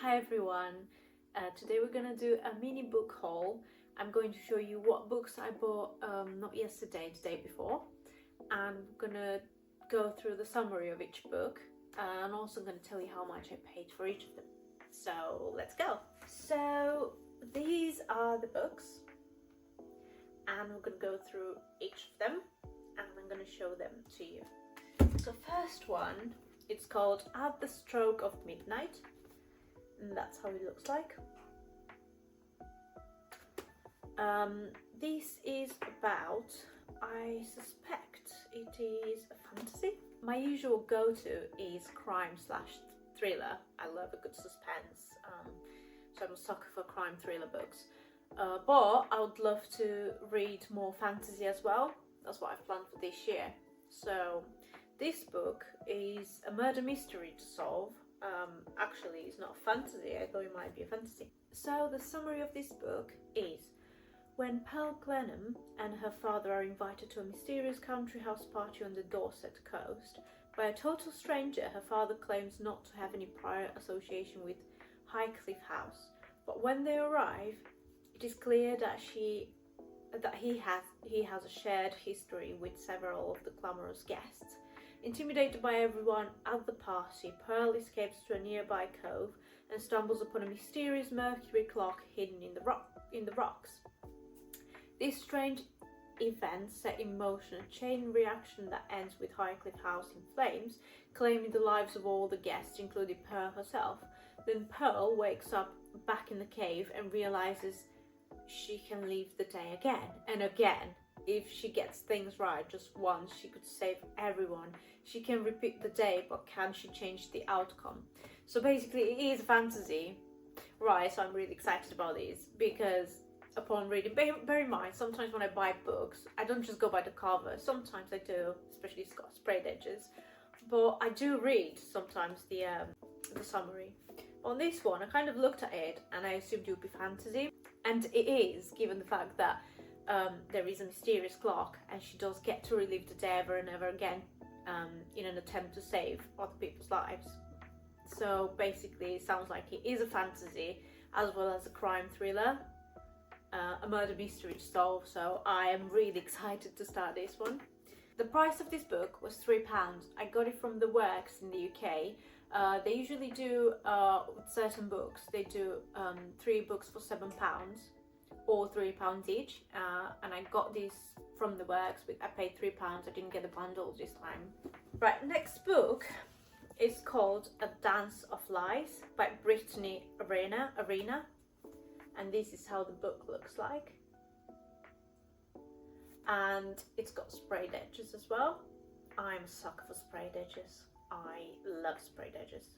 Hi everyone, today we're gonna do a mini book haul. I'm going to show you what books I bought not yesterday, the day before, and we're gonna go through the summary of each book, and also I'm gonna tell you how much I paid for each of them. So let's go. So these are the books, and we're gonna go through each of them and I'm gonna show them to you. So first one, it's called At the Stroke of Midnight, and that's how it looks like. This is about, I suspect it is a fantasy. My usual go-to is crime/thriller. I love a good suspense, so I'm a sucker for crime thriller books. But I would love to read more fantasy as well. That's what I've planned for this year. So this book is a murder mystery to solve. Actually, it's not a fantasy. I thought it might be a fantasy. So the summary of this book is: when Pearl Glenham and her father are invited to a mysterious country house party on the Dorset coast by a total stranger, her father claims not to have any prior association with Highcliffe House. But when they arrive, it is clear that he has a shared history with several of the glamorous guests. Intimidated by everyone at the party, Pearl escapes to a nearby cove and stumbles upon a mysterious mercury clock hidden in the rocks. These strange events set in motion a chain reaction that ends with Highcliffe House in flames, claiming the lives of all the guests, including Pearl herself. Then Pearl wakes up back in the cave and realizes she can live the day again and again. If she gets things right just once, she could save everyone. She can repeat the day, but can she change the outcome? So basically it is fantasy, right? So I'm really excited about this because upon reading, bear in mind, sometimes when I buy books, I don't just go by the cover. Sometimes I do, especially it's got sprayed edges, but I do read sometimes the summary. On this one, I kind of looked at it and I assumed it would be fantasy, and it is, given the fact that there is a mysterious clock and she does get to relive the day ever and ever again in an attempt to save other people's lives. So basically it sounds like it is a fantasy as well as a crime thriller, a murder mystery to solve, so I am really excited to start this one. The price of this book was £3. I got it from The Works in the UK. They usually do, with certain books, they do 3 books for £7 or £3 each, and I got this from The Works. I paid £3, I didn't get the bundle this time. Right, next book is called A Dance of Lies by Brittany Arena, and this is how the book looks like. And it's got sprayed edges as well. I'm a sucker for sprayed edges. I love sprayed edges.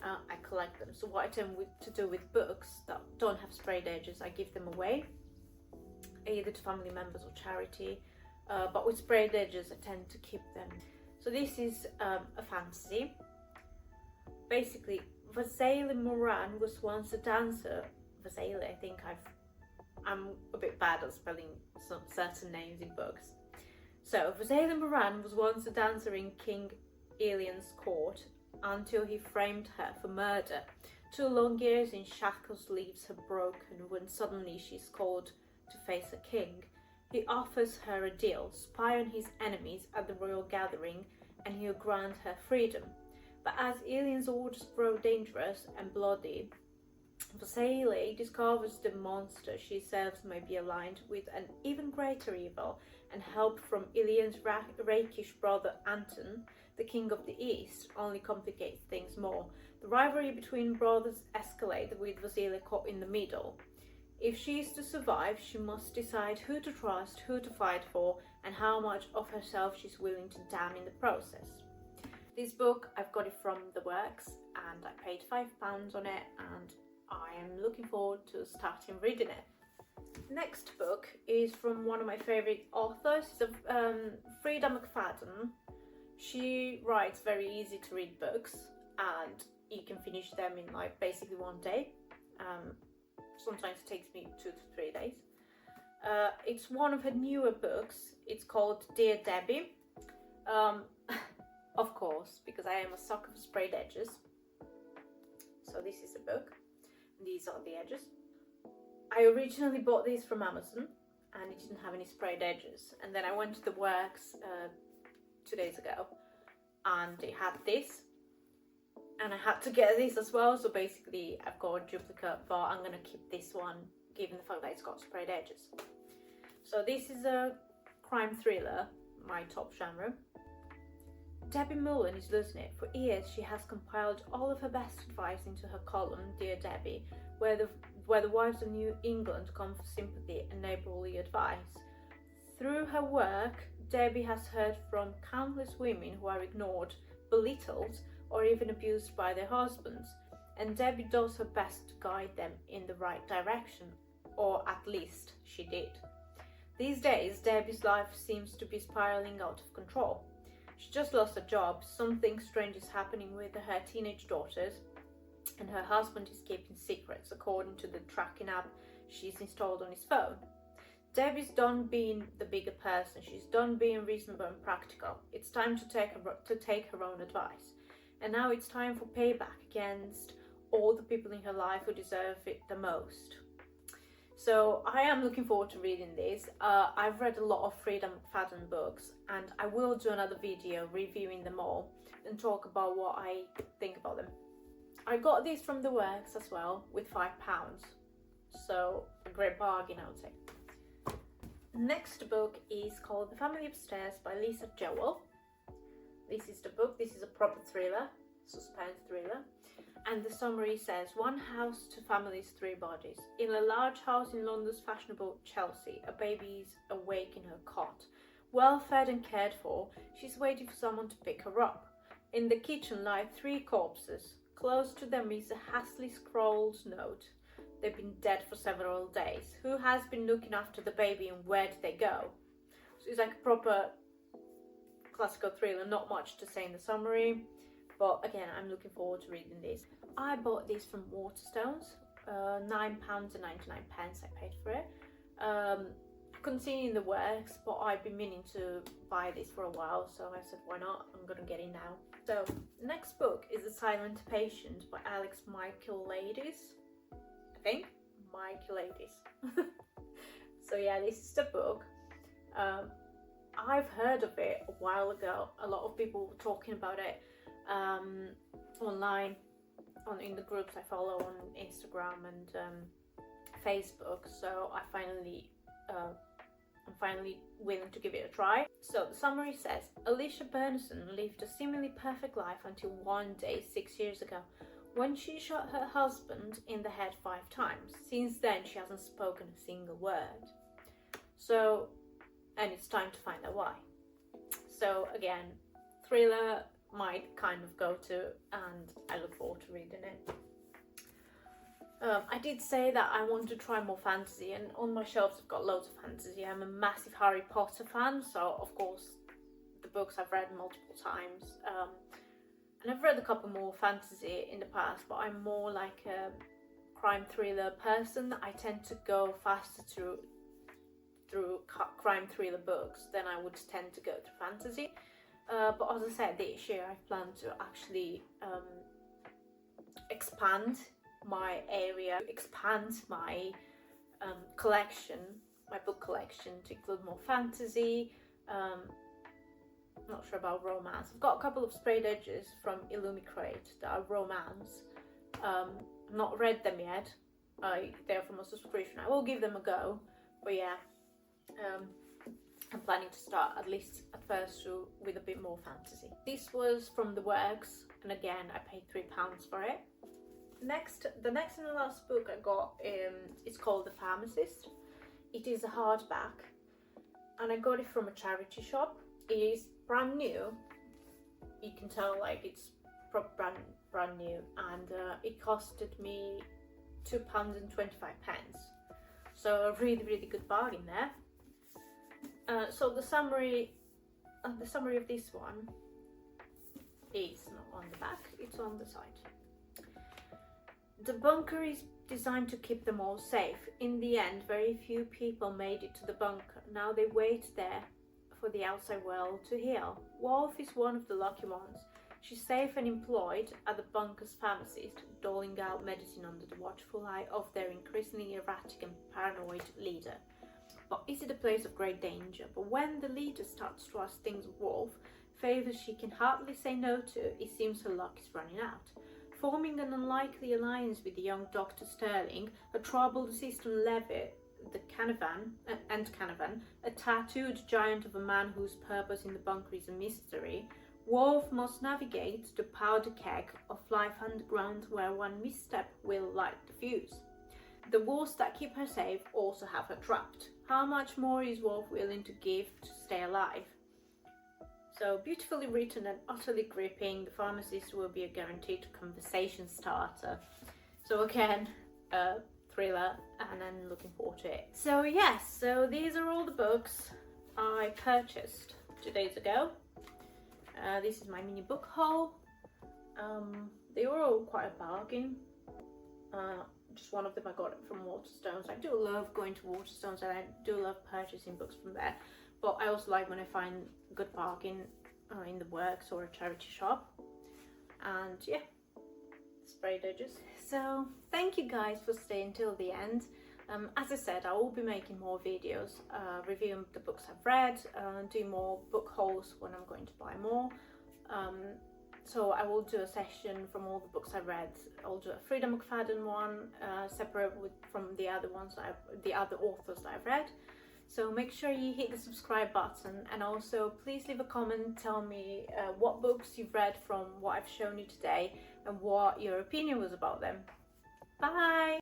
I collect them. So what I tend to do with books that don't have sprayed edges, I give them away, either to family members or charity. But with sprayed edges, I tend to keep them. So this is a fantasy. Basically, Vasily Moran was once a dancer. Vasily, I think I'm a bit bad at spelling some certain names in books. So Vasily Moran was once a dancer in King Elian's court until he framed her for murder. 2 long years in shackles leaves her broken when suddenly she's called to face a king. He offers her a deal: spy on his enemies at the royal gathering and he'll grant her freedom. But as Elian's orders grow dangerous and bloody, Vasily discovers the monster she serves may be aligned with an even greater evil, and help from Elian's rakish brother Anton, the king of the East, only complicates things more. The rivalry between brothers escalates with Vasily caught in the middle. If she is to survive, she must decide who to trust, who to fight for, and how much of herself she's willing to damn in the process. This book, I've got it from The Works, and I paid £5 on it, and I am looking forward to starting reading it. Next book is from one of my favourite authors. It's Frida McFadden. She writes very easy to read books, and you can finish them in like basically one day. Sometimes it takes me 2 to 3 days. It's one of her newer books. It's called Dear Debbie. Of course, because I am a sucker for sprayed edges. So this is the book. These are the edges. I originally bought these from Amazon and it didn't have any sprayed edges. And then I went to the works 2 days ago and it had this. And I had to get this as well. So basically I've got a duplicate, but I'm going to keep this one given the fact that it's got sprayed edges. So this is a crime thriller, my top genre. Debbie Mullen is losing it. For years she has compiled all of her best advice into her column, Dear Debbie, where the wives of New England come for sympathy and neighbourly advice. Through her work, Debbie has heard from countless women who are ignored, belittled, or even abused by their husbands, and Debbie does her best to guide them in the right direction, or at least she did. These days, Debbie's life seems to be spiraling out of control. She just lost a job, something strange is happening with her teenage daughters, and her husband is keeping secrets according to the tracking app she's installed on his phone. Debbie's done being the bigger person, she's done being reasonable and practical. It's time to take her own advice. And now it's time for payback against all the people in her life who deserve it the most. So I am looking forward to reading this. I've read a lot of Frida McFadden books and I will do another video reviewing them all and talk about what I think about them. I got these from the works as well with £5. So a great bargain, I would say. Next book is called The Family Upstairs by Lisa Jewell. This is the book. This is a proper thriller, suspense thriller. And the summary says, one house, two families, three bodies. In a large house in London's fashionable Chelsea, a baby is awake in her cot. Well fed and cared for, she's waiting for someone to pick her up. In the kitchen lie three corpses. Close to them is a hastily scrawled note. They've been dead for several days. Who has been looking after the baby and where did they go? So it's like a proper classical thriller, not much to say in the summary. But again, I'm looking forward to reading this. I bought this from Waterstones, £9.99 I paid for it. Couldn't see it in the works, but I've been meaning to buy this for a while, so I said why not, I'm gonna get it now. So next book is The Silent Patient by Alex Michaelides. I think Michaelides. So yeah, this is the book. I've heard of it a while ago. A lot of people were talking about it online, in the groups I follow on Instagram and Facebook. So I'm finally willing to give it a try. So the summary says, Alicia Bernison lived a seemingly perfect life until one day 6 years ago, when she shot her husband in the head 5 times. Since then, she hasn't spoken a single word. So, and it's time to find out why. So again, thriller, my kind of go-to, and I look forward to reading it. I did say that I want to try more fantasy, and on my shelves I've got loads of fantasy. I'm a massive Harry Potter fan, so of course the books I've read multiple times. And I've read a couple more fantasy in the past, but I'm more like a crime thriller person. I tend to go faster through crime thriller books than I would tend to go through fantasy. But as I said, this year I plan to actually expand my area, expand my collection, my book collection, to include more fantasy. Not sure about romance. I've got a couple of sprayed edges from Illumicrate that are romance. I've not read them yet. They're from a subscription. I will give them a go. But yeah, I'm planning to start at least at first with a bit more fantasy. This was from the works, and again I paid £3 for it. The next and the last book I got is called The Pharmacist. It is a hardback, and I got it from a charity shop. It is brand new. You can tell like it's brand new, and it costed me £2.25. So a really good bargain there. So the summary of this one is not on the back, it's on the side. The bunker is designed to keep them all safe. In the end, very few people made it to the bunker. Now they wait there for the outside world to heal. Wolf is one of the lucky ones. She's safe and employed at the bunker's pharmacist, doling out medicine under the watchful eye of their increasingly erratic and paranoid leader. But is it a place of great danger? But when the leader starts to ask things of Wolf, favours she can hardly say no to, it seems her luck is running out. Forming an unlikely alliance with the young Dr. Sterling, a troubled assistant Levitt, Canavan, a tattooed giant of a man whose purpose in the bunker is a mystery, Wolf must navigate the powder keg of life underground where one misstep will light the fuse. The walls that keep her safe also have her trapped. How much more is Wolf willing to give to stay alive? So beautifully written and utterly gripping, The Pharmacist will be a guaranteed conversation starter. So again, a thriller, and I'm looking forward to it. So yes, so these are all the books I purchased 2 days ago. This is my mini book haul. They were all quite a bargain. Just one of them I got from Waterstones. I do love going to Waterstones and I do love purchasing books from there, but I also like when I find a good bargain in the works or a charity shop. And yeah, sprayed edges. So thank you guys for staying till the end. As I said, I will be making more videos, reviewing the books I've read, do more book hauls when I'm going to buy more. So I will do a session from all the books I've read. I'll do a Frida McFadden one, separate from the other ones, the other authors that I've read. So make sure you hit the subscribe button, and also please leave a comment, tell me what books you've read from what I've shown you today and what your opinion was about them. Bye!